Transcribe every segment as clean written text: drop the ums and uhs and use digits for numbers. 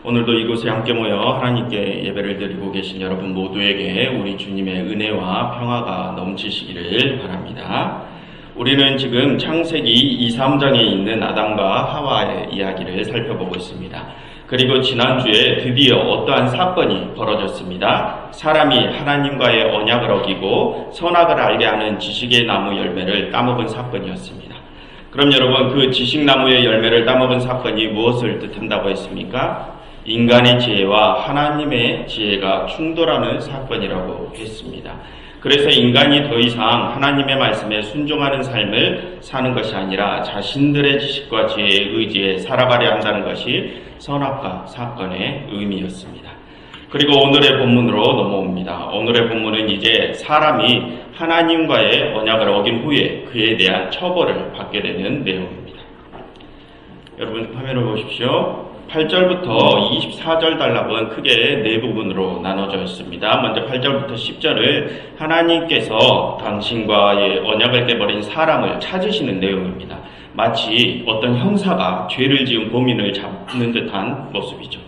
오늘도 이곳에 함께 모여 하나님께 예배를 드리고 계신 여러분 모두에게 우리 주님의 은혜와 평화가 넘치시기를 바랍니다. 우리는 지금 창세기 2, 3장에 있는 아담과 하와의 이야기를 살펴보고 있습니다. 그리고 지난주에 드디어 어떠한 사건이 벌어졌습니다. 사람이 하나님과의 언약을 어기고 선악을 알게 하는 지식의 나무 열매를 따먹은 사건이었습니다. 그럼 여러분, 그 지식나무의 열매를 따먹은 사건이 무엇을 뜻한다고 했습니까? 인간의 지혜와 하나님의 지혜가 충돌하는 사건이라고 했습니다. 그래서 인간이 더 이상 하나님의 말씀에 순종하는 삶을 사는 것이 아니라 자신들의 지식과 지혜의 의지에 살아가려 한다는 것이 선악과 사건의 의미였습니다. 그리고 오늘의 본문으로 넘어옵니다. 오늘의 본문은 이제 사람이 하나님과의 언약을 어긴 후에 그에 대한 처벌을 받게 되는 내용입니다. 여러분 화면을 보십시오. 8절부터 24절 단락은 크게 네 부분으로 나눠져 있습니다. 먼저 8절부터 10절을 하나님께서 당신과의 언약을 깨버린 사람을 찾으시는 내용입니다. 마치 어떤 형사가 죄를 지은 범인을 잡는 듯한 모습이죠.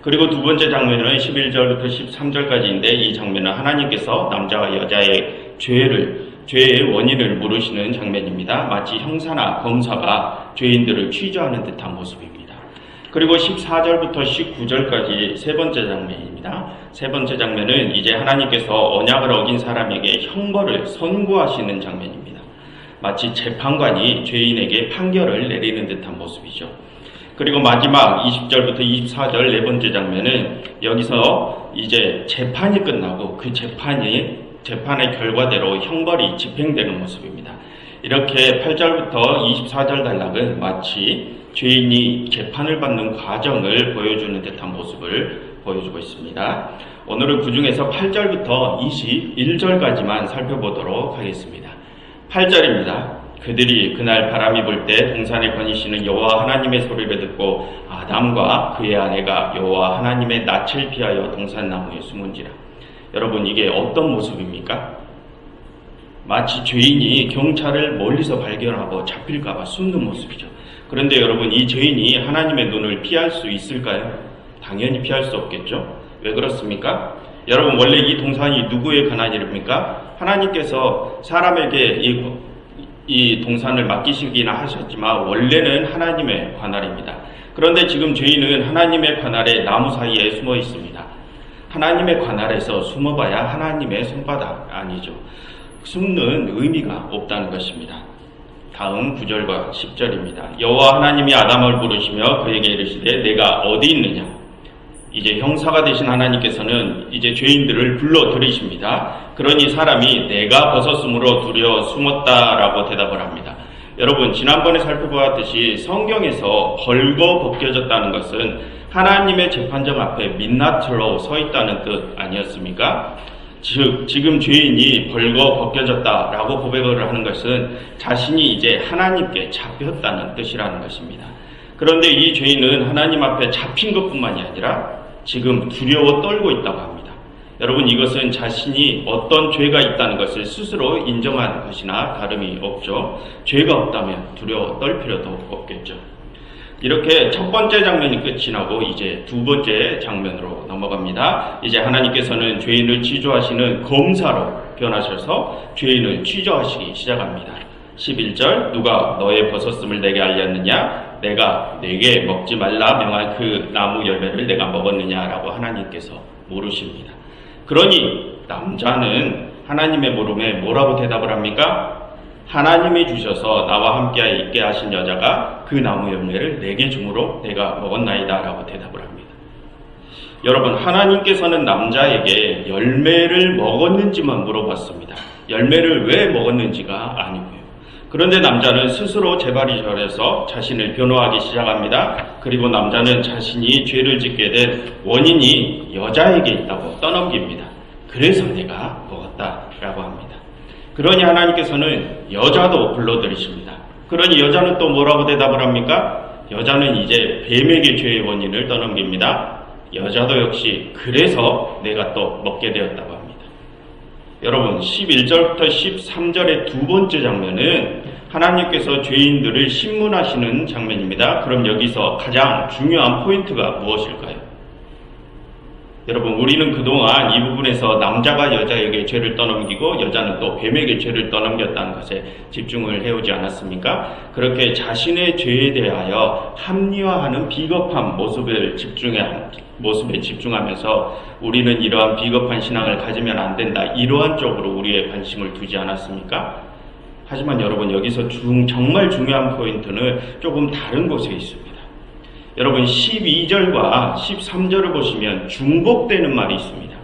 그리고 두 번째 장면은 11절부터 13절까지인데 이 장면은 하나님께서 남자와 여자의 죄의 원인을 물으시는 장면입니다. 마치 형사나 검사가 죄인들을 취조하는 듯한 모습입니다. 그리고 14절부터 19절까지 세 번째 장면입니다. 세 번째 장면은 이제 하나님께서 언약을 어긴 사람에게 형벌을 선고하시는 장면입니다. 마치 재판관이 죄인에게 판결을 내리는 듯한 모습이죠. 그리고 마지막 20절부터 24절 네 번째 장면은 여기서 이제 재판이 끝나고 그 재판의 결과대로 형벌이 집행되는 모습입니다. 이렇게 8절부터 24절 단락은 마치 죄인이 재판을 받는 과정을 보여주는 듯한 모습을 보여주고 있습니다. 오늘은 그 중에서 8절부터 21절까지만 살펴보도록 하겠습니다. 8절입니다. 그들이 그날 바람이 불 때 동산에 거니시는 여호와 하나님의 소리를 듣고 아담과 그의 아내가 여호와 하나님의 낯을 피하여 동산나무에 숨은지라. 여러분, 이게 어떤 모습입니까? 마치 죄인이 경찰을 멀리서 발견하고 잡힐까봐 숨는 모습이죠. 그런데 여러분, 이 죄인이 하나님의 눈을 피할 수 있을까요? 당연히 피할 수 없겠죠. 왜 그렇습니까? 여러분, 원래 이 동산이 누구의 권한입니까? 하나님께서 사람에게 이 동산을 맡기시기나 하셨지만 원래는 하나님의 관할입니다. 그런데 지금 죄인은 하나님의 관할에 나무 사이에 숨어 있습니다. 하나님의 관할에서 숨어봐야 하나님의 손바닥 아니죠. 숨는 의미가 없다는 것입니다. 다음 9절과 10절입니다. 여호와 하나님이 아담을 부르시며 그에게 이르시되 내가 어디 있느냐. 이제 형사가 되신 하나님께서는 이제 죄인들을 불러 들이십니다. 그러니 사람이 내가 벗었으므로 두려워 숨었다라고 대답을 합니다. 여러분, 지난번에 살펴보았듯이 성경에서 벌거 벗겨졌다는 것은 하나님의 재판정 앞에 민낯으로 서 있다는 뜻 아니었습니까? 즉, 지금 죄인이 벌거 벗겨졌다라고 고백을 하는 것은 자신이 이제 하나님께 잡혔다는 뜻이라는 것입니다. 그런데 이 죄인은 하나님 앞에 잡힌 것뿐만이 아니라 지금 두려워 떨고 있다고 합니다. 여러분, 이것은 자신이 어떤 죄가 있다는 것을 스스로 인정하는 것이나 다름이 없죠. 죄가 없다면 두려워 떨 필요도 없겠죠. 이렇게 첫 번째 장면이 끝이 나고 이제 두 번째 장면으로 넘어갑니다. 이제 하나님께서는 죄인을 취조하시는 검사로 변하셔서 죄인을 취조하시기 시작합니다. 11절, 누가 너의 벗었음을 내게 알렸느냐? 내가 내게 먹지 말라 명한 그 나무 열매를 내가 먹었느냐라고 하나님께서 물으십니다. 그러니 남자는 하나님의 물음에 뭐라고 대답을 합니까? 하나님이 주셔서 나와 함께 있게 하신 여자가 그 나무 열매를 내게 주므로 내가 먹었나이다 라고 대답을 합니다. 여러분, 하나님께서는 남자에게 열매를 먹었는지만 물어봤습니다. 열매를 왜 먹었는지가 아니고요. 그런데 남자는 스스로 재발이 저려서 자신을 변호하기 시작합니다. 그리고 남자는 자신이 죄를 짓게 된 원인이 여자에게 있다고 떠넘깁니다. 그래서 내가 먹었다라고 합니다. 그러니 하나님께서는 여자도 불러들이십니다. 그러니 여자는 또 뭐라고 대답을 합니까? 여자는 이제 뱀에게 죄의 원인을 떠넘깁니다. 여자도 역시 그래서 내가 또 먹게 되었다고 합니다. 여러분, 11절부터 13절의 두 번째 장면은 하나님께서 죄인들을 심문하시는 장면입니다. 그럼 여기서 가장 중요한 포인트가 무엇일까요? 여러분, 우리는 그동안 이 부분에서 남자가 여자에게 죄를 떠넘기고 여자는 또 뱀에게 죄를 떠넘겼다는 것에 집중을 해오지 않았습니까? 그렇게 자신의 죄에 대하여 합리화하는 비겁한 모습에 집중하면서 우리는 이러한 비겁한 신앙을 가지면 안 된다, 이러한 쪽으로 우리의 관심을 두지 않았습니까? 하지만 여러분, 여기서 정말 중요한 포인트는 조금 다른 곳에 있습니다. 여러분, 12절과 13절을 보시면 중복되는 말이 있습니다.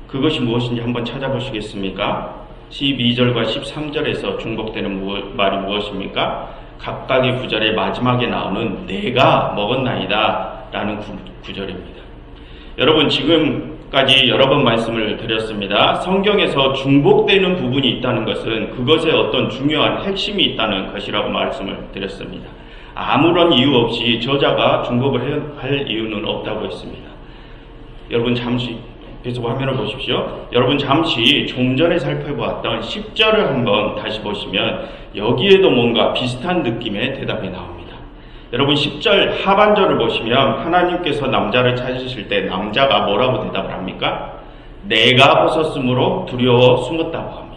그것이 무엇인지 한번 찾아보시겠습니까? 12절과 13절에서 중복되는 말이 무엇입니까? 각각의 구절의 마지막에 나오는 내가 먹었나이다 라는 구절입니다. 여러분, 지금까지 여러 번 말씀을 드렸습니다. 성경에서 중복되는 부분이 있다는 것은 그것에 어떤 중요한 핵심이 있다는 것이라고 말씀을 드렸습니다. 아무런 이유 없이 저자가 중복을 할 이유는 없다고 했습니다. 여러분, 잠시 계속 화면을 보십시오. 여러분, 잠시 좀 전에 살펴보았던 10절을 한번 다시 보시면 여기에도 뭔가 비슷한 느낌의 대답이 나옵니다. 여러분, 10절 하반절을 보시면 하나님께서 남자를 찾으실 때 남자가 뭐라고 대답을 합니까? 내가 벗었으므로 두려워 숨었다고 합니다.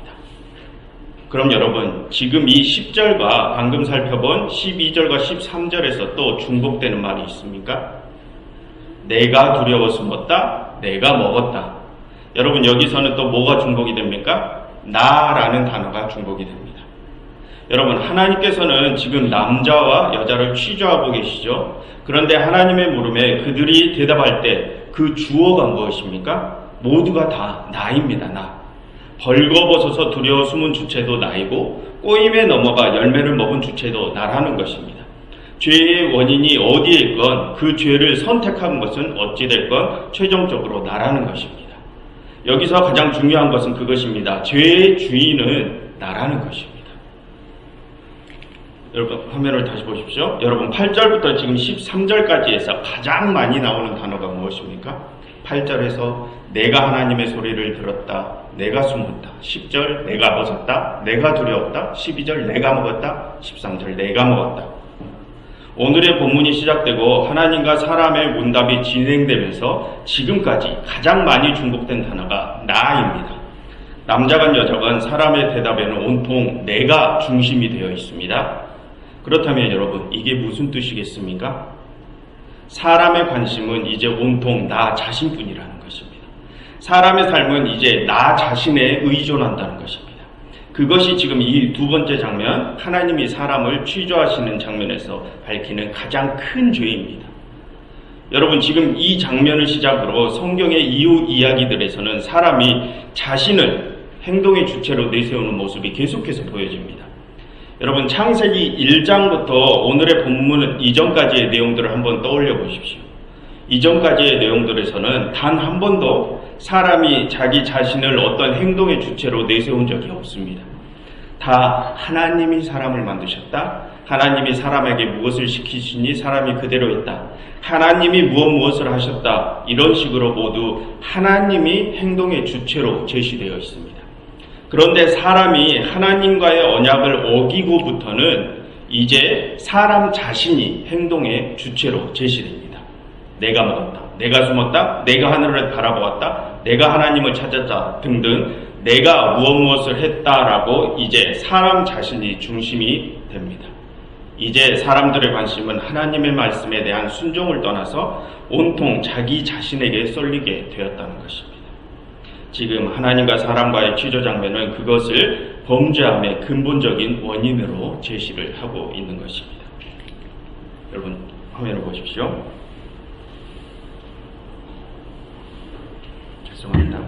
그럼 여러분, 지금 이 10절과 방금 살펴본 12절과 13절에서 또 중복되는 말이 있습니까? 내가 두려워 숨었다, 내가 먹었다. 여러분, 여기서는 또 뭐가 중복이 됩니까? 나라는 단어가 중복이 됩니다. 여러분, 하나님께서는 지금 남자와 여자를 취조하고 계시죠. 그런데 하나님의 물음에 그들이 대답할 때 그 주어가 무엇입니까? 모두가 다 나입니다. 나. 벌거벗어서 두려워 숨은 주체도 나이고 꼬임에 넘어가 열매를 먹은 주체도 나라는 것입니다. 죄의 원인이 어디에 있건 그 죄를 선택한 것은 어찌됐건 최종적으로 나라는 것입니다. 여기서 가장 중요한 것은 그것입니다. 죄의 주인은 나라는 것입니다. 여러분, 화면을 다시 보십시오. 여러분, 8절부터 지금 13절까지 해서 가장 많이 나오는 단어가 무엇입니까? 8절에서 내가 하나님의 소리를 들었다, 내가 숨었다. 10절 내가 벗었다, 내가 두려웠다. 12절 내가 먹었다, 13절 내가 먹었다. 오늘의 본문이 시작되고 하나님과 사람의 문답이 진행되면서 지금까지 가장 많이 중복된 단어가 나입니다. 남자건 여자건 사람의 대답에는 온통 내가 중심이 되어 있습니다. 그렇다면 여러분, 이게 무슨 뜻이겠습니까? 사람의 관심은 이제 온통 나 자신뿐이라는 것입니다. 사람의 삶은 이제 나 자신에 의존한다는 것입니다. 그것이 지금 이 두 번째 장면, 하나님이 사람을 취조하시는 장면에서 밝히는 가장 큰 죄입니다. 여러분, 지금 이 장면을 시작으로 성경의 이후 이야기들에서는 사람이 자신을 행동의 주체로 내세우는 모습이 계속해서 보여집니다. 여러분, 창세기 1장부터 오늘의 본문은 이전까지의 내용들을 한번 떠올려 보십시오. 이전까지의 내용들에서는 단 한 번도 사람이 자기 자신을 어떤 행동의 주체로 내세운 적이 없습니다. 다 하나님이 사람을 만드셨다, 하나님이 사람에게 무엇을 시키시니 사람이 그대로 했다, 하나님이 무엇을 하셨다, 이런 식으로 모두 하나님이 행동의 주체로 제시되어 있습니다. 그런데 사람이 하나님과의 언약을 어기고부터는 이제 사람 자신이 행동의 주체로 제시됩니다. 내가 먹었다, 내가 숨었다, 내가 하늘을 바라보았다, 내가 하나님을 찾았다 등등 내가 무엇을 했다라고 이제 사람 자신이 중심이 됩니다. 이제 사람들의 관심은 하나님의 말씀에 대한 순종을 떠나서 온통 자기 자신에게 쏠리게 되었다는 것입니다. 지금 하나님과 사람과의 취조 장면은 그것을 범죄함의 근본적인 원인으로 제시를 하고 있는 것입니다. 여러분, 화면을 보십시오. 죄송합니다.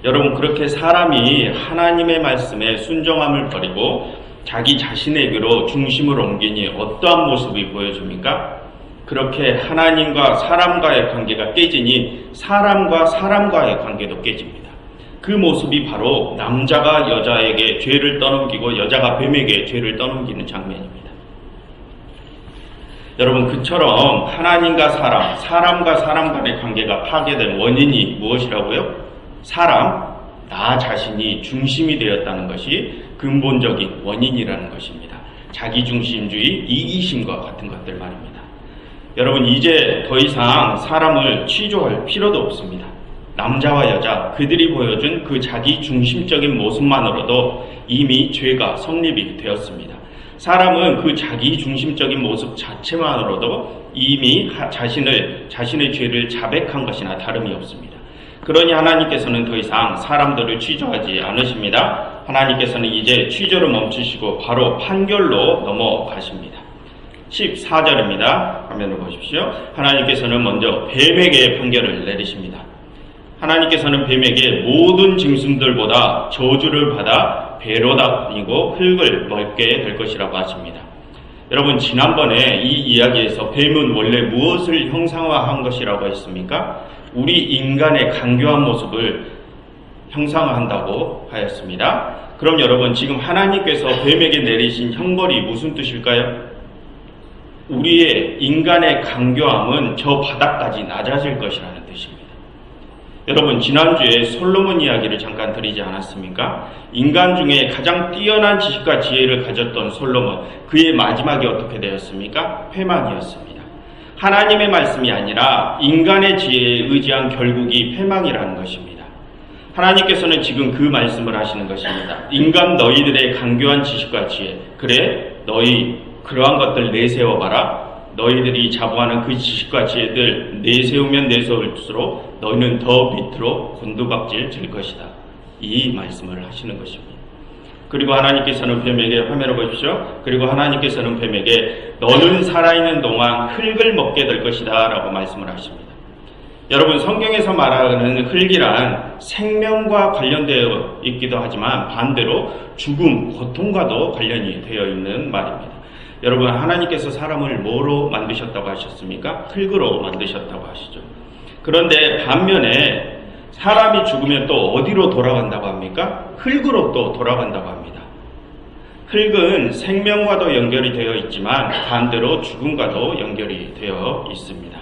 여러분, 그렇게 사람이 하나님의 말씀에 순종함을 버리고 자기 자신에게로 중심을 옮기니 어떠한 모습이 보여집니까? 그렇게 하나님과 사람과의 관계가 깨지니 사람과 사람과의 관계도 깨집니다. 그 모습이 바로 남자가 여자에게 죄를 떠넘기고 여자가 뱀에게 죄를 떠넘기는 장면입니다. 여러분, 그처럼 하나님과 사람과 사람 간의 관계가 파괴된 원인이 무엇이라고요? 사람, 나 자신이 중심이 되었다는 것이 근본적인 원인이라는 것입니다. 자기중심주의, 이기심과 같은 것들 말입니다. 여러분, 이제 더 이상 사람을 취조할 필요도 없습니다. 남자와 여자, 그들이 보여준 그 자기중심적인 모습만으로도 이미 죄가 성립이 되었습니다. 사람은 그 자기중심적인 모습 자체만으로도 이미 자신의 죄를 자백한 것이나 다름이 없습니다. 그러니 하나님께서는 더 이상 사람들을 취조하지 않으십니다. 하나님께서는 이제 취조를 멈추시고 바로 판결로 넘어가십니다. 14절입니다. 화면을 보십시오. 하나님께서는 먼저 뱀에게 판결을 내리십니다. 하나님께서는 뱀에게 모든 짐승들보다 저주를 받아 배로 다니고 흙을 먹게 될 것이라고 하십니다. 여러분, 지난번에 이 이야기에서 뱀은 원래 무엇을 형상화한 것이라고 했습니까? 우리 인간의 간교한 모습을 형상화한다고 하였습니다. 그럼 여러분, 지금 하나님께서 뱀에게 내리신 형벌이 무슨 뜻일까요? 우리의 인간의 간교함은 저 바닥까지 낮아질 것이라는 뜻입니다. 여러분, 지난주에 솔로몬 이야기를 잠깐 드리지 않았습니까? 인간 중에 가장 뛰어난 지식과 지혜를 가졌던 솔로몬, 그의 마지막이 어떻게 되었습니까? 패망이었습니다. 하나님의 말씀이 아니라 인간의 지혜에 의지한 결국이 패망이라는 것입니다. 하나님께서는 지금 그 말씀을 하시는 것입니다. 인간 너희들의 간교한 지식과 지혜, 그래 너희 그러한 것들 내세워봐라. 너희들이 자부하는 그 지식과 지혜들 내세우면 내세울수록 너희는 더 밑으로 곤두박질 질 것이다. 이 말씀을 하시는 것입니다. 그리고 하나님께서는 뱀에게, 화면을 보십시오. 그리고 하나님께서는 뱀에게 너는 살아있는 동안 흙을 먹게 될 것이다 라고 말씀을 하십니다. 여러분, 성경에서 말하는 흙이란 생명과 관련되어 있기도 하지만 반대로 죽음, 고통과도 관련이 되어 있는 말입니다. 여러분, 하나님께서 사람을 뭐로 만드셨다고 하셨습니까? 흙으로 만드셨다고 하시죠. 그런데 반면에 사람이 죽으면 또 어디로 돌아간다고 합니까? 흙으로 또 돌아간다고 합니다. 흙은 생명과도 연결이 되어 있지만 반대로 죽음과도 연결이 되어 있습니다.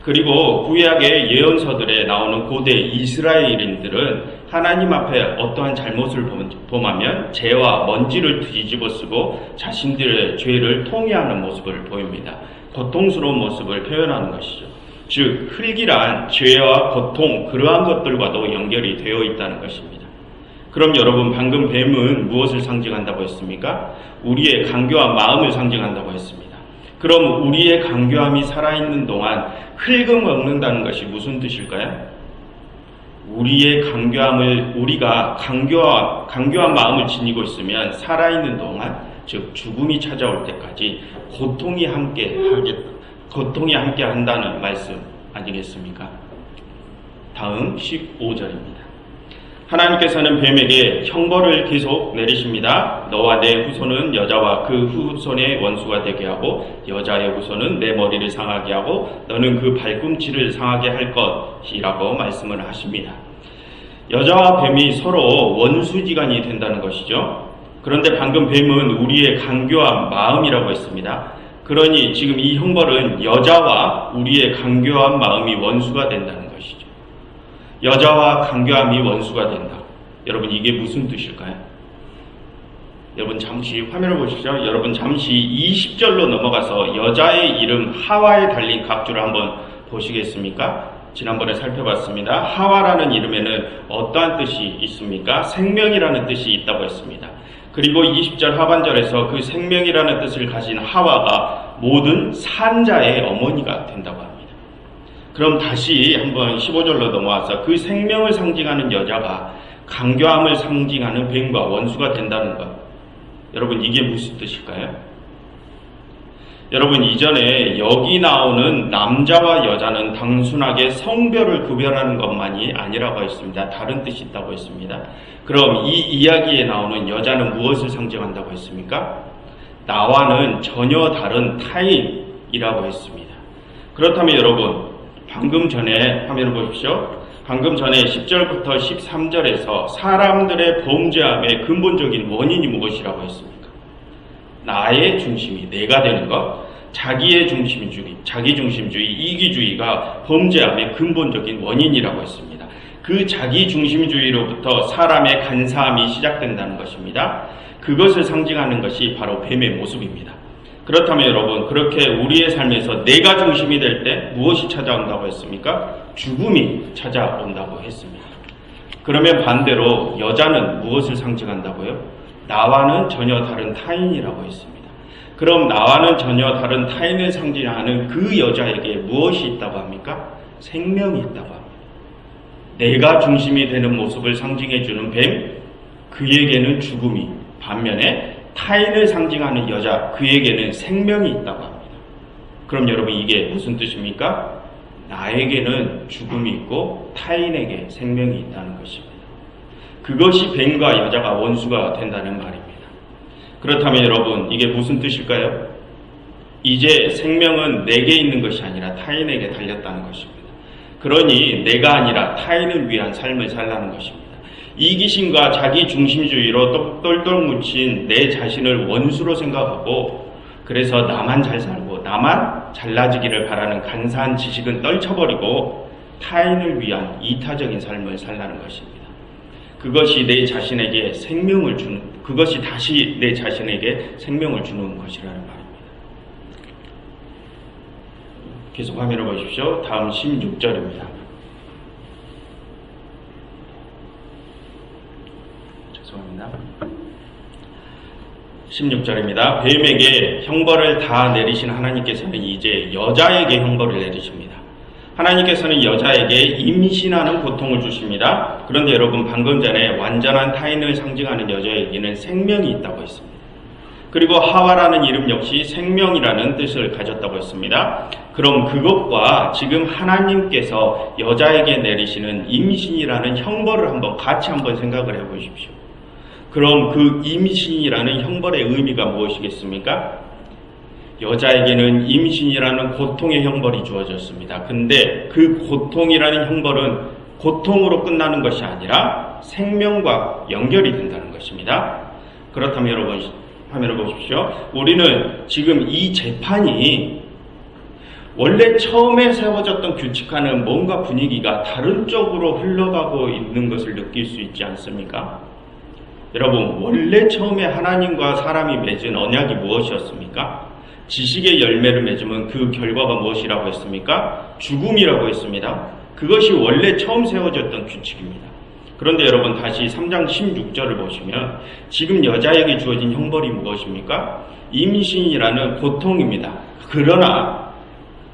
그리고 구약의 예언서들에 나오는 고대 이스라엘인들은 하나님 앞에 어떠한 잘못을 범하면 재와 먼지를 뒤집어 쓰고 자신들의 죄를 통회하는 모습을 보입니다. 고통스러운 모습을 표현하는 것이죠. 즉, 흙이란 죄와 고통, 그러한 것들과도 연결이 되어 있다는 것입니다. 그럼 여러분, 방금 뱀은 무엇을 상징한다고 했습니까? 우리의 간교한 마음을 상징한다고 했습니다. 그럼 우리의 간교함이 살아있는 동안 흙을 먹는다는 것이 무슨 뜻일까요? 우리의 간교함을, 우리가 간교한 마음을 지니고 있으면 살아있는 동안, 즉 죽음이 찾아올 때까지 고통이 함께 한다는 말씀 아니겠습니까? 다음 15절입니다. 하나님께서는 뱀에게 형벌을 계속 내리십니다. 너와 내 후손은 여자와 그 후손의 원수가 되게 하고 여자의 후손은 내 머리를 상하게 하고 너는 그 발꿈치를 상하게 할 것이라고 말씀을 하십니다. 여자와 뱀이 서로 원수지간이 된다는 것이죠. 그런데 방금 뱀은 우리의 간교한 마음이라고 했습니다. 그러니 지금 이 형벌은 여자와 우리의 간교한 마음이 원수가 된다는 것이죠. 여자와 간교함이 원수가 된다. 여러분, 이게 무슨 뜻일까요? 여러분, 잠시 화면을 보십시오. 여러분, 잠시 20절로 넘어가서 여자의 이름 하와에 달린 각주를 한번 보시겠습니까? 지난번에 살펴봤습니다. 하와라는 이름에는 어떠한 뜻이 있습니까? 생명이라는 뜻이 있다고 했습니다. 그리고 20절 하반절에서 그 생명이라는 뜻을 가진 하와가 모든 산자의 어머니가 된다고 합니다. 그럼 다시 한번 15절로 넘어와서 그 생명을 상징하는 여자가 간교함을 상징하는 뱀과 원수가 된다는 것. 여러분, 이게 무슨 뜻일까요? 여러분, 이전에 여기 나오는 남자와 여자는 단순하게 성별을 구별하는 것만이 아니라고 했습니다. 다른 뜻이 있다고 했습니다. 그럼 이 이야기에 나오는 여자는 무엇을 상징한다고 했습니까? 나와는 전혀 다른 타인이라고 했습니다. 그렇다면 여러분, 방금 전에 화면을 보십시오. 방금 전에 10절부터 13절에서 사람들의 범죄함의 근본적인 원인이 무엇이라고 했습니까? 나의 중심이 내가 되는 것, 자기의 중심주의, 자기중심주의, 이기주의가 범죄함의 근본적인 원인이라고 했습니다. 그 자기중심주의로부터 사람의 간사함이 시작된다는 것입니다. 그것을 상징하는 것이 바로 뱀의 모습입니다. 그렇다면 여러분, 그렇게 우리의 삶에서 내가 중심이 될 때 무엇이 찾아온다고 했습니까? 죽음이 찾아온다고 했습니다. 그러면 반대로 여자는 무엇을 상징한다고요? 나와는 전혀 다른 타인이라고 했습니다. 그럼 나와는 전혀 다른 타인을 상징하는 그 여자에게 무엇이 있다고 합니까? 생명이 있다고 합니다. 내가 중심이 되는 모습을 상징해주는 뱀, 그에게는 죽음이, 반면에 타인을 상징하는 여자, 그에게는 생명이 있다고 합니다. 그럼 여러분, 이게 무슨 뜻입니까? 나에게는 죽음이 있고 타인에게 생명이 있다는 것입니다. 그것이 뱀과 여자가 원수가 된다는 말입니다. 그렇다면 여러분, 이게 무슨 뜻일까요? 이제 생명은 내게 있는 것이 아니라 타인에게 달렸다는 것입니다. 그러니 내가 아니라 타인을 위한 삶을 살라는 것입니다. 이기심과 자기중심주의로 똘똘 묻힌 내 자신을 원수로 생각하고, 그래서 나만 잘 살고 나만 잘나지기를 바라는 간사한 지식은 떨쳐버리고 타인을 위한 이타적인 삶을 살라는 것입니다. 그것이 내 자신에게 생명을 주는, 그것이 다시 내 자신에게 생명을 주는 것이라는 말입니다. 계속 화면을 보십시오. 다음 16절입니다. 죄송합니다. 16절입니다. 뱀에게 형벌을 다 내리신 하나님께서는 이제 여자에게 형벌을 내리십니다. 하나님께서는 여자에게 임신하는 고통을 주십니다. 그런데 여러분, 방금 전에 완전한 타인을 상징하는 여자에게는 생명이 있다고 했습니다. 그리고 하와라는 이름 역시 생명이라는 뜻을 가졌다고 했습니다. 그럼 그것과 지금 하나님께서 여자에게 내리시는 임신이라는 형벌을 같이 한번 생각을 해보십시오. 그럼 그 임신이라는 형벌의 의미가 무엇이겠습니까? 여자에게는 임신이라는 고통의 형벌이 주어졌습니다. 근데 그 고통이라는 형벌은 고통으로 끝나는 것이 아니라 생명과 연결이 된다는 것입니다. 그렇다면 여러분, 화면을 보십시오. 우리는 지금 이 재판이 원래 처음에 세워졌던 규칙과는 뭔가 분위기가 다른 쪽으로 흘러가고 있는 것을 느낄 수 있지 않습니까? 여러분, 원래 처음에 하나님과 사람이 맺은 언약이 무엇이었습니까? 지식의 열매를 맺으면 그 결과가 무엇이라고 했습니까? 죽음이라고 했습니다. 그것이 원래 처음 세워졌던 규칙입니다. 그런데 여러분, 다시 3장 16절을 보시면 지금 여자에게 주어진 형벌이 무엇입니까? 임신이라는 고통입니다. 그러나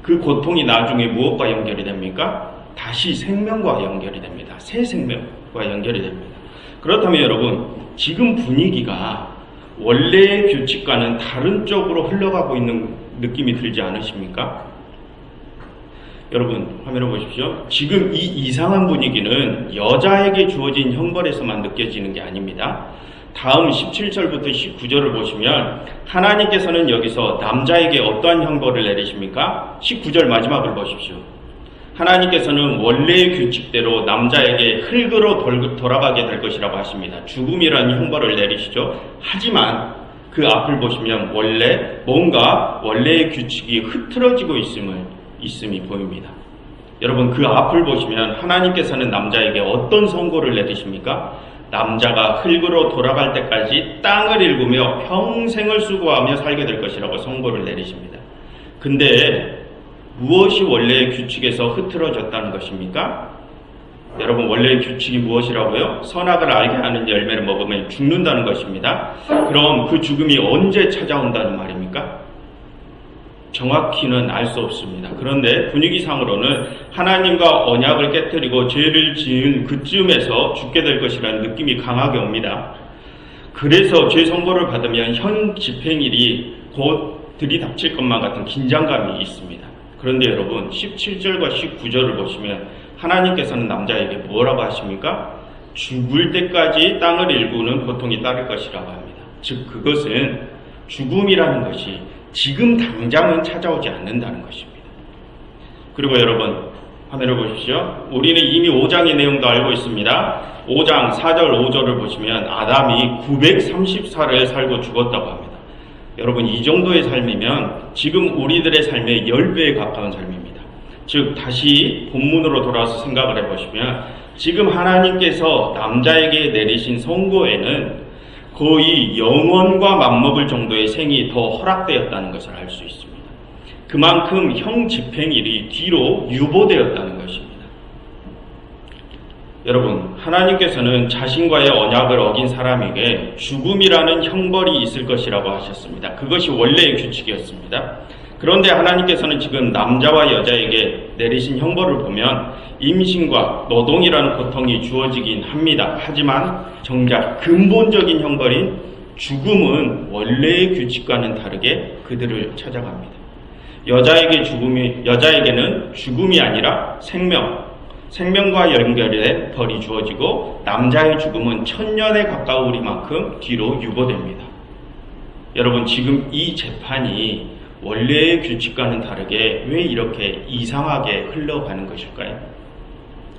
그 고통이 나중에 무엇과 연결이 됩니까? 다시 생명과 연결이 됩니다. 새 생명과 연결이 됩니다. 그렇다면 여러분, 지금 분위기가 원래의 규칙과는 다른 쪽으로 흘러가고 있는 느낌이 들지 않으십니까? 여러분, 화면을 보십시오. 지금 이 이상한 분위기는 여자에게 주어진 형벌에서만 느껴지는 게 아닙니다. 다음 17절부터 19절을 보시면 하나님께서는 여기서 남자에게 어떠한 형벌을 내리십니까? 19절 마지막을 보십시오. 하나님께서는 원래의 규칙대로 남자에게 흙으로 돌아가게 될 것이라고 하십니다. 죽음이라는 형벌을 내리시죠. 하지만 그 앞을 보시면 뭔가 원래의 규칙이 흐트러지고 있음이 보입니다. 여러분, 그 앞을 보시면 하나님께서는 남자에게 어떤 선고를 내리십니까? 남자가 흙으로 돌아갈 때까지 땅을 일구며 평생을 수고하며 살게 될 것이라고 선고를 내리십니다. 근데 무엇이 원래의 규칙에서 흐트러졌다는 것입니까? 여러분, 원래의 규칙이 무엇이라고요? 선악을 알게 하는 열매를 먹으면 죽는다는 것입니다. 그럼 그 죽음이 언제 찾아온다는 말입니까? 정확히는 알 수 없습니다. 그런데 분위기상으로는 하나님과 언약을 깨뜨리고 죄를 지은 그쯤에서 죽게 될 것이라는 느낌이 강하게 옵니다. 그래서 죄 선고를 받으면 현 집행일이 곧 들이닥칠 것만 같은 긴장감이 있습니다. 그런데 여러분, 17절과 19절을 보시면 하나님께서는 남자에게 뭐라고 하십니까? 죽을 때까지 땅을 일구는 고통이 따를 것이라고 합니다. 즉, 그것은 죽음이라는 것이 지금 당장은 찾아오지 않는다는 것입니다. 그리고 여러분, 화면을 보십시오. 우리는 이미 5장의 내용도 알고 있습니다. 5장 4절 5절을 보시면 아담이 934를 살고 죽었다고 합니다. 여러분, 이 정도의 삶이면 지금 우리들의 삶의 10배에 가까운 삶입니다. 즉 다시 본문으로 돌아와서 생각을 해보시면 지금 하나님께서 남자에게 내리신 선고에는 거의 영원과 맞먹을 정도의 생이 더 허락되었다는 것을 알 수 있습니다. 그만큼 형 집행일이 뒤로 유보되었다는 것입니다. 여러분, 하나님께서는 자신과의 언약을 어긴 사람에게 죽음이라는 형벌이 있을 것이라고 하셨습니다. 그것이 원래의 규칙이었습니다. 그런데 하나님께서는 지금 남자와 여자에게 내리신 형벌을 보면 임신과 노동이라는 고통이 주어지긴 합니다. 하지만 정작 근본적인 형벌인 죽음은 원래의 규칙과는 다르게 그들을 찾아갑니다. 여자에게는 죽음이 아니라 생명과 연결된 벌이 주어지고 남자의 죽음은 천년에 가까우리만큼 뒤로 유보됩니다. 여러분, 지금 이 재판이 원래의 규칙과는 다르게 왜 이렇게 이상하게 흘러가는 것일까요?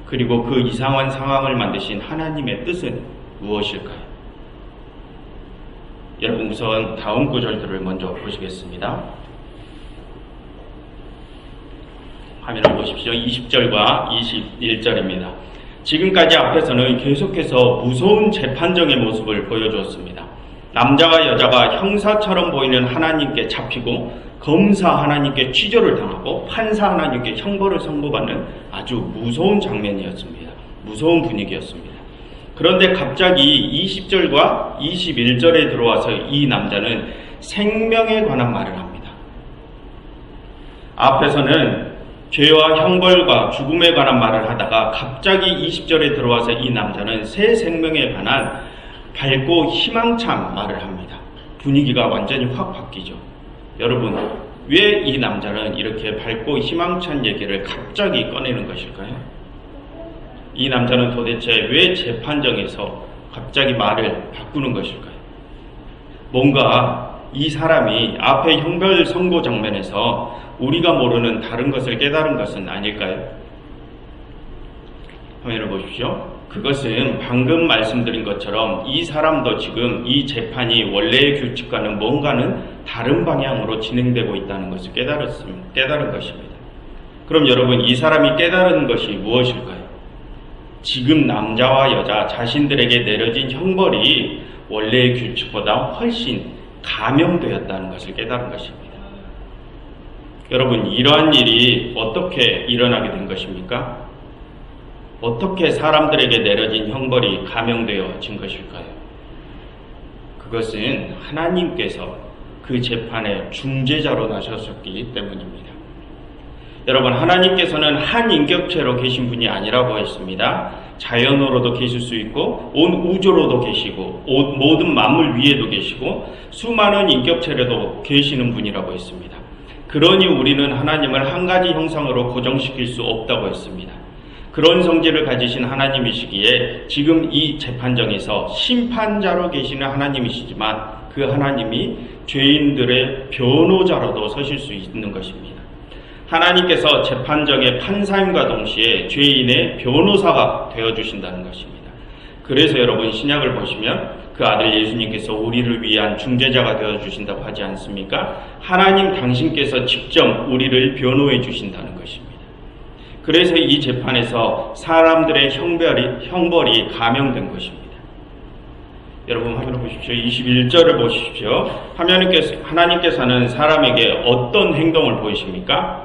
그리고 그 이상한 상황을 만드신 하나님의 뜻은 무엇일까요? 여러분, 우선 다음 구절들을 먼저 보시겠습니다. 화면을 보십시오. 20절과 21절입니다. 지금까지 앞에서는 계속해서 무서운 재판정의 모습을 보여주었습니다. 남자와 여자가 형사처럼 보이는 하나님께 잡히고 검사 하나님께 취조를 당하고 판사 하나님께 형벌을 선고받는 아주 무서운 장면이었습니다. 무서운 분위기였습니다. 그런데 갑자기 20절과 21절에 들어와서 이 남자는 생명에 관한 말을 합니다. 앞에서는 죄와 형벌과 죽음에 관한 말을 하다가 갑자기 20절에 들어와서 이 남자는 새 생명에 관한 밝고 희망찬 말을 합니다. 분위기가 완전히 확 바뀌죠. 여러분, 왜 이 남자는 이렇게 밝고 희망찬 얘기를 갑자기 꺼내는 것일까요? 이 남자는 도대체 왜 재판정에서 갑자기 말을 바꾸는 것일까요? 뭔가 이 사람이 앞에 형벌 선고 장면에서 우리가 모르는 다른 것을 깨달은 것은 아닐까요? 화면을 보십시오. 그것은 방금 말씀드린 것처럼 이 사람도 지금 이 재판이 원래의 규칙과는 뭔가는 다른 방향으로 진행되고 있다는 것을 깨달은 것입니다. 그럼 여러분, 이 사람이 깨달은 것이 무엇일까요? 지금 남자와 여자 자신들에게 내려진 형벌이 원래의 규칙보다 훨씬 감형되었다는 것을 깨달은 것입니다. 여러분, 이러한 일이 어떻게 일어나게 된 것입니까? 어떻게 사람들에게 내려진 형벌이 감형되어진 것일까요? 그것은 하나님께서 그 재판의 중재자로 나섰기 때문입니다. 여러분, 하나님께서는 한 인격체로 계신 분이 아니라고 했습니다. 자연으로도 계실 수 있고 온 우주로도 계시고 모든 만물 위에도 계시고 수많은 인격체로도 계시는 분이라고 했습니다. 그러니 우리는 하나님을 한 가지 형상으로 고정시킬 수 없다고 했습니다. 그런 성질을 가지신 하나님이시기에 지금 이 재판정에서 심판자로 계시는 하나님이시지만 그 하나님이 죄인들의 변호자로도 서실 수 있는 것입니다. 하나님께서 재판정의 판사임과 동시에 죄인의 변호사가 되어주신다는 것입니다. 그래서 여러분, 신약을 보시면 그 아들 예수님께서 우리를 위한 중재자가 되어주신다고 하지 않습니까? 하나님 당신께서 직접 우리를 변호해 주신다는 것입니다. 그래서 이 재판에서 사람들의 형벌이 감형된 것입니다. 여러분, 화면을 보십시오. 21절을 보십시오. 하나님께서는 사람에게 어떤 행동을 보이십니까?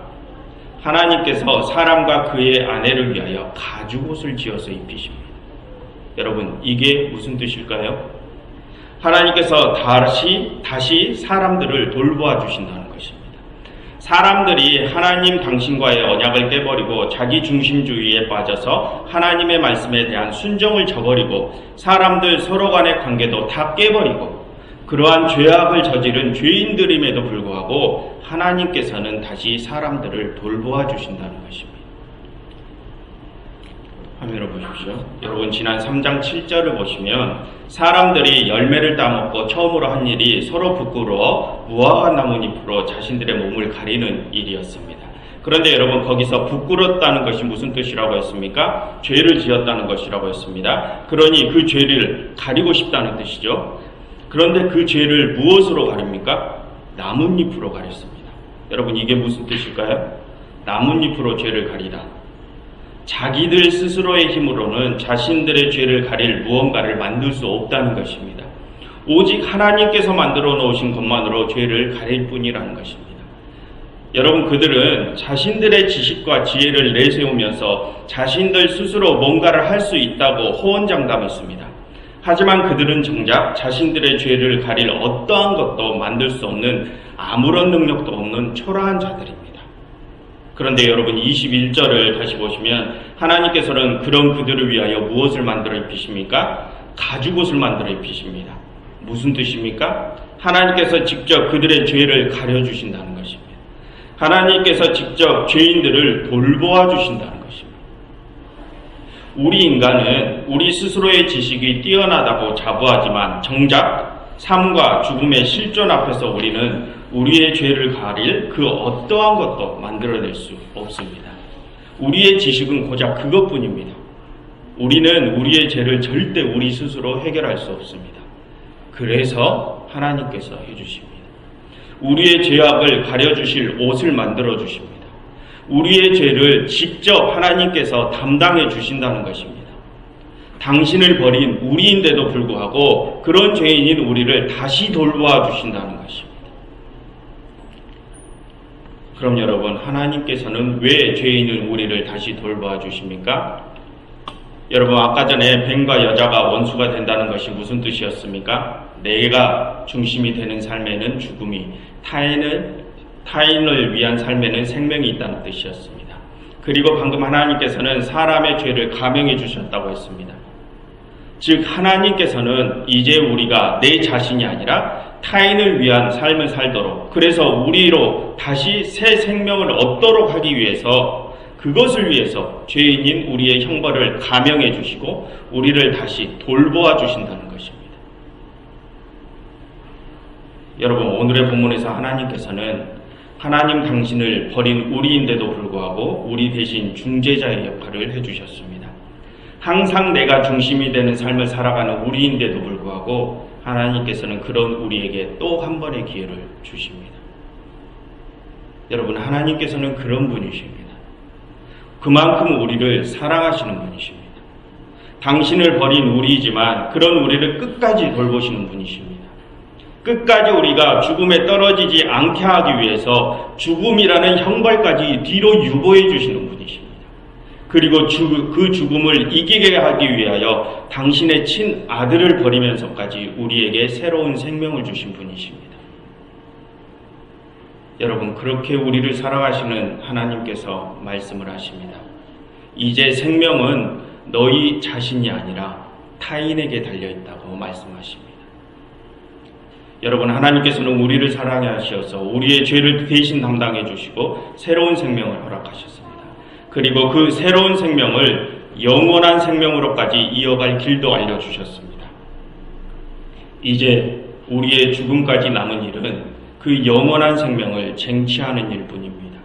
하나님께서 사람과 그의 아내를 위하여 가죽옷을 지어서 입히십니다. 여러분, 이게 무슨 뜻일까요? 하나님께서 다시 사람들을 돌보아 주신다는 것입니다. 사람들이 하나님 당신과의 언약을 깨버리고 자기 중심주의에 빠져서 하나님의 말씀에 대한 순종을 저버리고 사람들 서로 간의 관계도 다 깨버리고 그러한 죄악을 저지른 죄인들임에도 불구하고 하나님께서는 다시 사람들을 돌보아 주신다는 것입니다. 화면을 보십시오. 여러분, 지난 3장 7절을 보시면 사람들이 열매를 따먹고 처음으로 한 일이 서로 부끄러워 무화과 나뭇잎으로 자신들의 몸을 가리는 일이었습니다. 그런데 여러분, 거기서 부끄럽다는 것이 무슨 뜻이라고 했습니까? 죄를 지었다는 것이라고 했습니다. 그러니 그 죄를 가리고 싶다는 뜻이죠. 그런데 그 죄를 무엇으로 가립니까? 나뭇잎으로 가렸습니다. 여러분, 이게 무슨 뜻일까요? 나뭇잎으로 죄를 가리라. 자기들 스스로의 힘으로는 자신들의 죄를 가릴 무언가를 만들 수 없다는 것입니다. 오직 하나님께서 만들어 놓으신 것만으로 죄를 가릴 뿐이라는 것입니다. 여러분, 그들은 자신들의 지식과 지혜를 내세우면서 자신들 스스로 뭔가를 할 수 있다고 호언장담했습니다. 하지만 그들은 정작 자신들의 죄를 가릴 어떠한 것도 만들 수 없는, 아무런 능력도 없는 초라한 자들입니다. 그런데 여러분, 21절을 다시 보시면 하나님께서는 그런 그들을 위하여 무엇을 만들어 입히십니까? 가죽옷을 만들어 입히십니다. 무슨 뜻입니까? 하나님께서 직접 그들의 죄를 가려주신다는 것입니다. 하나님께서 직접 죄인들을 돌보아 주신다는 것입니다. 우리 인간은 우리 스스로의 지식이 뛰어나다고 자부하지만 정작 삶과 죽음의 실존 앞에서 우리는 우리의 죄를 가릴 그 어떠한 것도 만들어낼 수 없습니다. 우리의 지식은 고작 그것뿐입니다. 우리는 우리의 죄를 절대 우리 스스로 해결할 수 없습니다. 그래서 하나님께서 해주십니다. 우리의 죄악을 가려주실 옷을 만들어 주십니다. 우리의 죄를 직접 하나님께서 담당해 주신다는 것입니다. 당신을 버린 우리인데도 불구하고 그런 죄인인 우리를 다시 돌보아 주신다는 것입니다. 그럼 여러분, 하나님께서는 왜 죄인인 우리를 다시 돌보아 주십니까? 여러분, 아까 전에 뱀과 여자가 원수가 된다는 것이 무슨 뜻이었습니까? 내가 중심이 되는 삶에는 죽음이, 타인을 위한 삶에는 생명이 있다는 뜻이었습니다. 그리고 방금 하나님께서는 사람의 죄를 감형해 주셨다고 했습니다. 즉, 하나님께서는 이제 우리가 내 자신이 아니라 타인을 위한 삶을 살도록, 그래서 우리로 다시 새 생명을 얻도록 하기 위해서, 그것을 위해서 죄인인 우리의 형벌을 감형해 주시고 우리를 다시 돌보아 주신다는 것입니다. 여러분, 오늘의 본문에서 하나님께서는 하나님 당신을 버린 우리인데도 불구하고 우리 대신 중재자의 역할을 해주셨습니다. 항상 내가 중심이 되는 삶을 살아가는 우리인데도 불구하고 하나님께서는 그런 우리에게 또 한 번의 기회를 주십니다. 여러분, 하나님께서는 그런 분이십니다. 그만큼 우리를 사랑하시는 분이십니다. 당신을 버린 우리이지만 그런 우리를 끝까지 돌보시는 분이십니다. 끝까지 우리가 죽음에 떨어지지 않게 하기 위해서 죽음이라는 형벌까지 뒤로 유보해 주시는 분이십니다. 그리고 그 죽음을 이기게 하기 위하여 당신의 친아들을 버리면서까지 우리에게 새로운 생명을 주신 분이십니다. 여러분, 그렇게 우리를 사랑하시는 하나님께서 말씀을 하십니다. 이제 생명은 너희 자신이 아니라 타인에게 달려있다고 말씀하십니다. 여러분, 하나님께서는 우리를 사랑하셔서 우리의 죄를 대신 담당해 주시고 새로운 생명을 허락하셨습니다. 그리고 그 새로운 생명을 영원한 생명으로까지 이어갈 길도 알려주셨습니다. 이제 우리의 죽음까지 남은 일은 그 영원한 생명을 쟁취하는 일뿐입니다.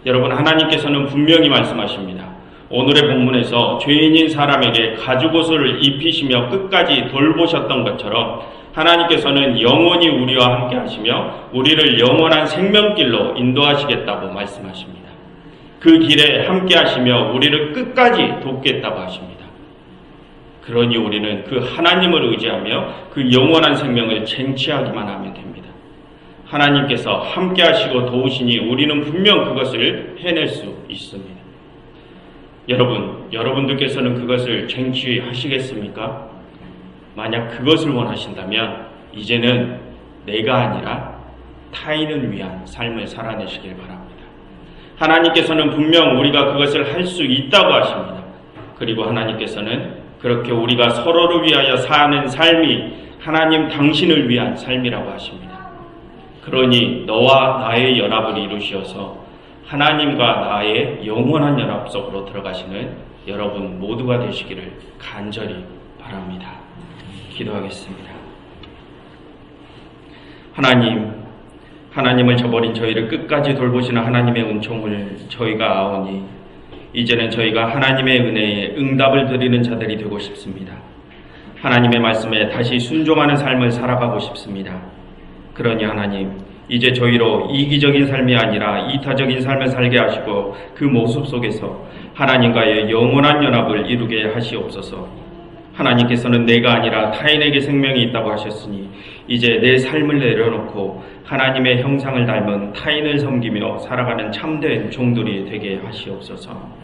여러분, 하나님께서는 분명히 말씀하십니다. 오늘의 본문에서 죄인인 사람에게 가죽옷을 입히시며 끝까지 돌보셨던 것처럼 하나님께서는 영원히 우리와 함께 하시며 우리를 영원한 생명길로 인도하시겠다고 말씀하십니다. 그 길에 함께 하시며 우리를 끝까지 돕겠다고 하십니다. 그러니 우리는 그 하나님을 의지하며 그 영원한 생명을 쟁취하기만 하면 됩니다. 하나님께서 함께 하시고 도우시니 우리는 분명 그것을 해낼 수 있습니다. 여러분들께서는 그것을 쟁취하시겠습니까? 만약 그것을 원하신다면 이제는 내가 아니라 타인을 위한 삶을 살아내시길 바랍니다. 하나님께서는 분명 우리가 그것을 할 수 있다고 하십니다. 그리고 하나님께서는 그렇게 우리가 서로를 위하여 사는 삶이 하나님 당신을 위한 삶이라고 하십니다. 그러니 너와 나의 연합을 이루시어서 하나님과 나의 영원한 연합 속으로 들어가시는 여러분 모두가 되시기를 간절히 바랍니다. 기도하겠습니다. 하나님을 저버린 저희를 끝까지 돌보시는 하나님의 은총을 저희가 아오니 이제는 저희가 하나님의 은혜에 응답을 드리는 자들이 되고 싶습니다. 하나님의 말씀에 다시 순종하는 삶을 살아가고 싶습니다. 그러니 하나님, 이제 저희로 이기적인 삶이 아니라 이타적인 삶을 살게 하시고 그 모습 속에서 하나님과의 영원한 연합을 이루게 하시옵소서. 하나님께서는 내가 아니라 타인에게 생명이 있다고 하셨으니 이제 내 삶을 내려놓고 하나님의 형상을 닮은 타인을 섬기며 살아가는 참된 종들이 되게 하시옵소서.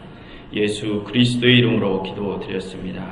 예수 그리스도의 이름으로 기도드렸습니다.